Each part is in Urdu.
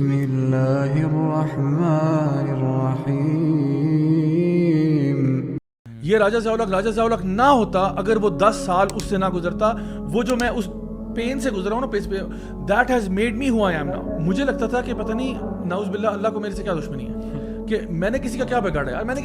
بسم اللہ الرحمن الرحیم. یہ راجہ ضیاء نہ ہوتا اگر وہ 10 سال اس سے نہ گزرتا. وہ جو میں اس پین سے گزرا ہوں نا, that has made me who I am now. مجھے لگتا تھا کہ پتہ نہیں نعوذ باللہ اللہ کو میرے سے کیا دشمنی ہے کہ میں نے کسی کا کیا بگاڑا یار, میں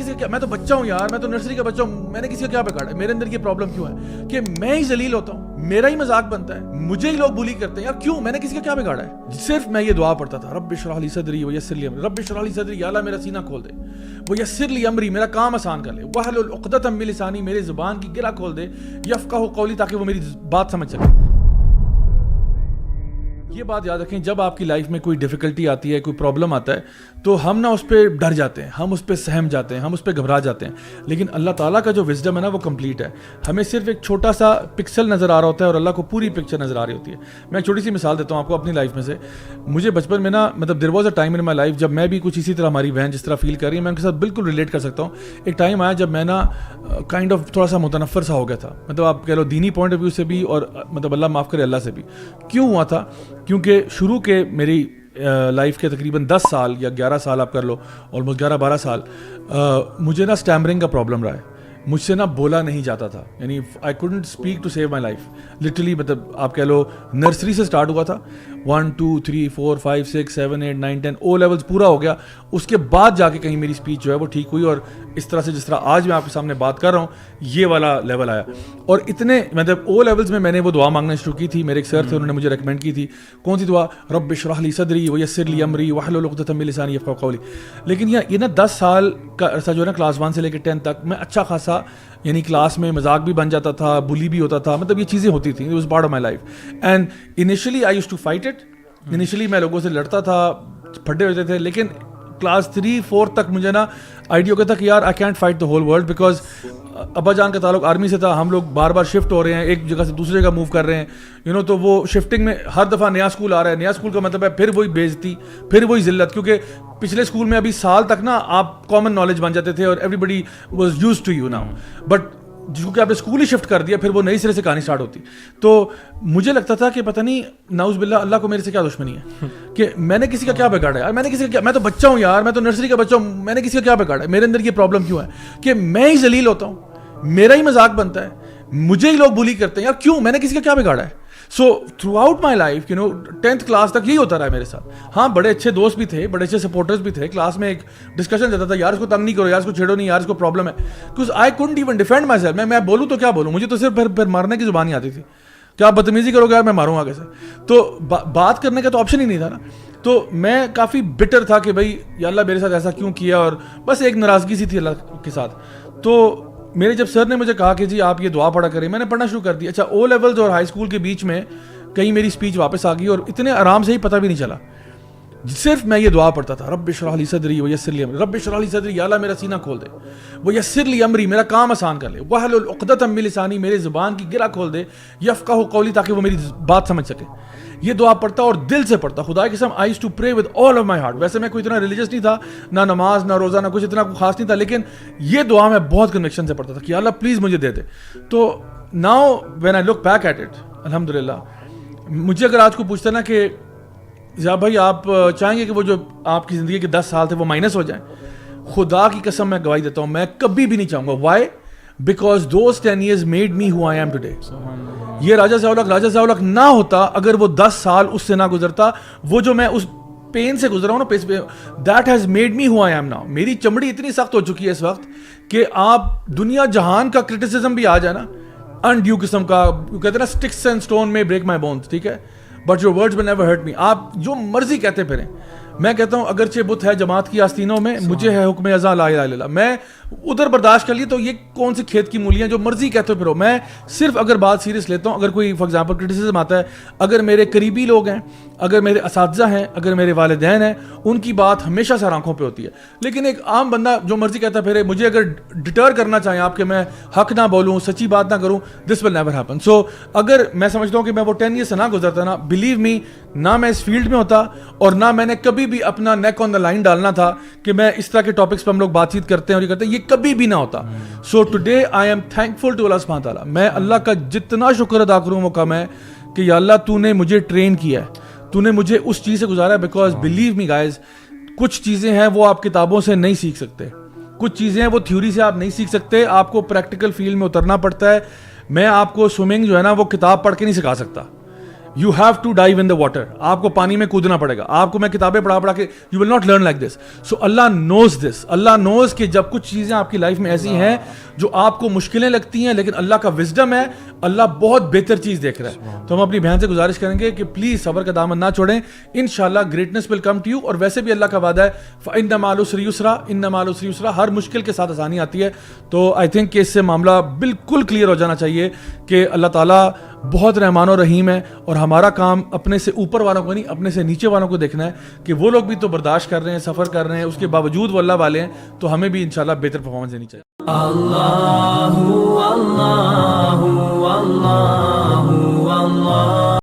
تو بچہ ہوں یار, میں تو نرسری کا بچہ ہوں, میں نے کسی کا کیا بگاڑا ہے, میرے اندر یہ پرابلم کیوں ہے کہ میں ہی ذلیل ہوتا ہوں, میرا ہی مذاق بنتا ہے, مجھے ہی لوگ بولی کرتے ہیں یار کیوں, میں نے کسی کا کیا بگاڑا ہے. صرف میں یہ دعا پڑھتا تھا, رب اشرح لی صدری ویسر لی امری, رب اشرح لی صدری, یا اللہ میرا سینہ کھول دے, ویسر لی امری, میرا کام آسان کر لے, واحلل عقدۃ من لسانی, میرے زبان کی گرہ کھول دے, یفقہوا قولی, تاکہ وہ میری بات سمجھ سکے. یہ بات یاد رکھیں, جب آپ کی لائف میں کوئی ڈیفیکلٹی آتی ہے, کوئی پرابلم آتا ہے, تو ہم نہ اس پہ ڈر جاتے ہیں, ہم اس پہ سہم جاتے ہیں, ہم اس پہ گھبرا جاتے ہیں. لیکن اللہ تعالیٰ کا جو وزڈم ہے نا وہ کمپلیٹ ہے. ہمیں صرف ایک چھوٹا سا پکسل نظر آ رہا ہوتا ہے اور اللہ کو پوری پکچر نظر آ رہی ہوتی ہے. میں ایک چھوٹی سی مثال دیتا ہوں آپ کو اپنی لائف میں سے. مجھے بچپن میں نا مطلب there was a time in my life جب میں بھی کچھ اسی طرح, ہماری بہن جس طرح فیل کر رہی ہے میں ان کے ساتھ بالکل ریلیٹ کر سکتا ہوں. ایک ٹائم آیا جب میں نا کائنڈ آف تھوڑا سا متنفر سا ہو گیا تھا, مطلب آپ کہہ لو دینی پوائنٹ آف ویو سے بھی, اور مطلب اللہ معاف کرے اللہ سے بھی. کیوں ہوا تھا؟ کیونکہ شروع کے میری لائف کے تقریباً 10 سال یا 11 سال آپ کر لو, آلموسٹ 11-12 سال, مجھے نا اسٹیمرنگ کا پرابلم رہا ہے. مجھ سے نا بولا نہیں جاتا تھا, یعنی I couldn't speak to save my life literally. مطلب آپ کہہ لو نرسری سے اسٹارٹ ہوا تھا, 1 2 3 4 5 6 7 8 9 10 او لیولس پورا ہو گیا. اس کے بعد جا کے کہیں میری اسپیچ جو ہے وہ ٹھیک ہوئی, اور اس طرح سے جس طرح آج میں آپ کے سامنے بات کر رہا ہوں یہ والا لیول آیا. اور اتنے مطلب او لیولس میں نے وہ دعا مانگنا شروع کی تھی. میرے ایک سر تھے, انہوں نے مجھے ریکمینڈ کی تھی. کون سی دعا؟ رب اشرح لی صدری ویسر لی امری واحلل عقدۃ من لسانی یفقہوا قولی. لیکن یہ نا 10 سال کا عرصہ جو ہے نا, کلاس 1 سے لے کے 10 تک میں اچھا خاصا, یعنی کلاس میں مذاق بھی بن جاتا تھا, بلی بھی ہوتا تھا, مطلب یہ چیزیں ہوتی تھیں. It was part of my life. And initially I used to fight it. Initially میں لوگوں سے لڑتا تھا, پھڈے ہوتے تھے. لیکن کلاس 3-4 تک مجھے نا آئیڈیا ہوتا تھا کہ یار I can't fight the whole world, because ابا جان کا تعلق آرمی سے تھا. ہم لوگ بار بار شفٹ ہو رہے ہیں, ایک جگہ سے دوسری جگہ موو کر رہے ہیں, تو وہ شفٹنگ میں ہر دفعہ نیا اسکول آ رہا ہے. نیا اسکول کا مطلب ہے پھر وہی بے عزتی, پھر وہی ذلت, کیونکہ پچھلے اسکول میں ابھی سال تک نا آپ کامن نالج بن جاتے تھے اور everybody was used to you know. But کیونکہ آپ نے اسکول ہی شفٹ کر دیا, پھر وہ نئی سرے سے کہانی اسٹارٹ ہوتی. تو مجھے لگتا تھا کہ پتہ نہیں نعوذ باللہ اللہ کو میرے سے کیا دشمنی ہے کہ میں نے کسی کا کیا بگاڑا ہے یار, میں تو بچہ ہوں یار, میں تو نرسری کا بچہ ہوں, میں نے کسی کا کیا بگاڑا ہے, میرے اندر یہ پرابلم کیوں ہے کہ میں ہی ذلیل ہوتا ہوں, میرا ہی مذاق بنتا ہے, مجھے ہی لوگ بولی کرتے ہیں یار کیوں, میں نے کسی کا کیا بگاڑا ہے. So through out my life 10th class تک یہی ہوتا رہا میرے ساتھ. ہاں بڑے اچھے دوست بھی تھے, بڑے اچھے سپورٹرز بھی تھے. کلاس میں ایک ڈسکشن چلتا تھا, یار اس کو تنگ نہیں کرو, یار اس کو چھیڑو نہیں, یار اس کو پرابلم ہے. Because I couldn't even defend my self. میں بولوں تو کیا بولوں, مجھے تو صرف پھر مارنے کی زبان ہی آتی تھی. کیا آپ بدتمیزی کرو گے یار, میں ماروں آگے سے. تو بات کرنے کا تو آپشن ہی نہیں تھا نا. تو میں کافی بٹر تھا کہ بھائی یا اللہ میرے ساتھ ایسا کیوں کیا, اور بس ایک ناراضگی سی تھی اللہ کے ساتھ. تو میرے جب سر نے مجھے کہا کہ جی آپ یہ دعا پڑھا کریں, میں نے پڑھنا شروع کر دیا. اچھا او لیولز اور ہائی اسکول کے بیچ میں کہیں میری اسپیچ واپس آ گئی, اور اتنے آرام سے ہی پتہ بھی نہیں چلا. صرف میں یہ دعا پڑھتا تھا, رب اشرح لی صدری ویسر لی امری, رب اشرح لی صدری, یا اللہ میرا سینہ کھول دے, ویسر لی امری, میرا کام آسان کر لے, واحلل عقدۃ من لسانی, میرے زبان کی گرہ کھول دے, یفقہوا قولی, تاکہ وہ میری بات سمجھ سکے. یہ دعا پڑھتا اور دل سے پڑھتا, خدا کی قسم. I used to pray with all of my heart. ویسے میں کوئی اتنا ریلیجس نہیں تھا, نہ نماز نہ روزہ نہ کچھ اتنا خاص نہیں تھا, لیکن یہ دعا میں بہت کنوکشن سے پڑھتا تھا کہ اللہ پلیز مجھے دے دے. تو now when I look back at it, الحمدللہ, مجھے اگر آج کو پوچھتا نا کہ ضیاء بھائی آپ چاہیں گے کہ وہ جو آپ کی زندگی کے 10 سال تھے وہ مائنس ہو جائیں, خدا کی قسم میں گواہی دیتا ہوں میں کبھی بھی نہیں چاہوں گا. Why? Because those 10 years made me who I am today. یہ راجہ ضیاء نہ ہوتا اگر وہ 10 سال اس سے نہ گزرتا, وہ جو میں اس پین سے گزرا ہوں نا, that has made me who I am now. میری چمڑی اتنی سخت ہو چکی ہے اس وقت کہ آپ دنیا جہان کا کرٹیسزم بھی آ جائے نا, انڈیو قسم کا, کہتے ہیں نا سٹکس اینڈ اسٹون میں بریک مائی بونس, ٹھیک ہے, but your words will never hurt me. آپ جو مرضی کہتے پھریں, میں کہتا ہوں اگرچہ بت ہے جماعت کی آستینوں میں, مجھے ہے حکم ازاں لا الہ الا اللہ. میں ادھر برداشت کر لیے تو یہ کون سی کھیت کی مولیاں, جو مرضی کہتے پھرو. میں صرف اگر بات سیریس لیتا ہوں, اگر کوئی فار ایگزامپل کرٹیسزم آتا ہے, اگر میرے قریبی لوگ ہیں, اگر میرے اساتذہ ہیں, اگر میرے والدین ہیں, ان کی بات ہمیشہ سر آنکھوں پہ ہوتی ہے. لیکن ایک عام بندہ جو مرضی کہتا پھرے, مجھے اگر ڈٹر کرنا چاہیں آپ کہ میں حق نہ بولوں, سچی بات نہ کروں, دس ول نیور ہیپن. سو اگر میں سمجھتا ہوں کہ میں وہ 10 years سے نہ گزرتا نا, بلیو می, نہ میں اس فیلڈ میں ہوتا, اور نہ میں نے کبھی بھی اپنا نیک آن دا لائن ڈالنا تھا کہ میں اس طرح کے ٹاپکس پہ ہم لوگ بات چیت کرتے ہیں اور یہ کرتے ہیں, یہ کبھی بھی نہ ہوتا. So today I am thankful to اللہ سبحانہ تعالیٰ. میں اللہ کا جتنا شکر ادا کروں وہ کم ہے کہ یا اللہ تو نے مجھے ٹرین کیا ہے, تو نے مجھے اس چیز سے گزارا ہے, بیکاز بلیو می گائز, کچھ چیزیں ہیں وہ آپ کتابوں سے نہیں سیکھ سکتے, کچھ چیزیں ہیں وہ تھیوری سے آپ نہیں سیکھ سکتے, آپ کو پریکٹیکل فیلڈ میں اترنا پڑتا ہے. میں آپ کو سوئمنگ جو ہے نا وہ کتاب پڑھ کے نہیں سکھا سکتا. You have to dive in the water, آپ کو پانی میں کودنا پڑے گا. آپ کو میں کتابیں پڑھا کے you will not learn like this. So اللہ نوز دس, اللہ نوز کہ جب کچھ چیزیں آپ کی لائف میں ایسی ہیں جو آپ کو مشکلیں لگتی ہیں, لیکن اللہ کا وزڈم ہے, اللہ بہت بہتر چیز دیکھ رہا ہے. تو ہم اپنی بہن سے گزارش کریں گے کہ پلیز صبر کا دامن نہ چھوڑیں, انشاءاللہ greatness will come to you. اور ویسے بھی اللہ کا وعدہ ہے فَإِنَّ مَعَ الْعُسْرِ يُسْرًا, إِنَّ مَعَ الْعُسْرِ يُسْرًا, ہر مشکل کے ساتھ آسانی آتی ہے. تو آئی تھنک کہ اس سے معاملہ بالکل کلیئر ہو جانا چاہیے کہ اللہ تعالیٰ بہت رحمان و رحیم ہے, اور ہمارا کام اپنے سے اوپر والوں کو نہیں, اپنے سے نیچے والوں کو دیکھنا ہے کہ وہ لوگ بھی تو برداشت کر رہے ہیں, سفر کر رہے ہیں, اس کے باوجود وہ اللہ والے ہیں, تو ہمیں بھی انشاءاللہ بہتر پرفارمنس دینی چاہیے. اللہ اللہ اللہ اللہ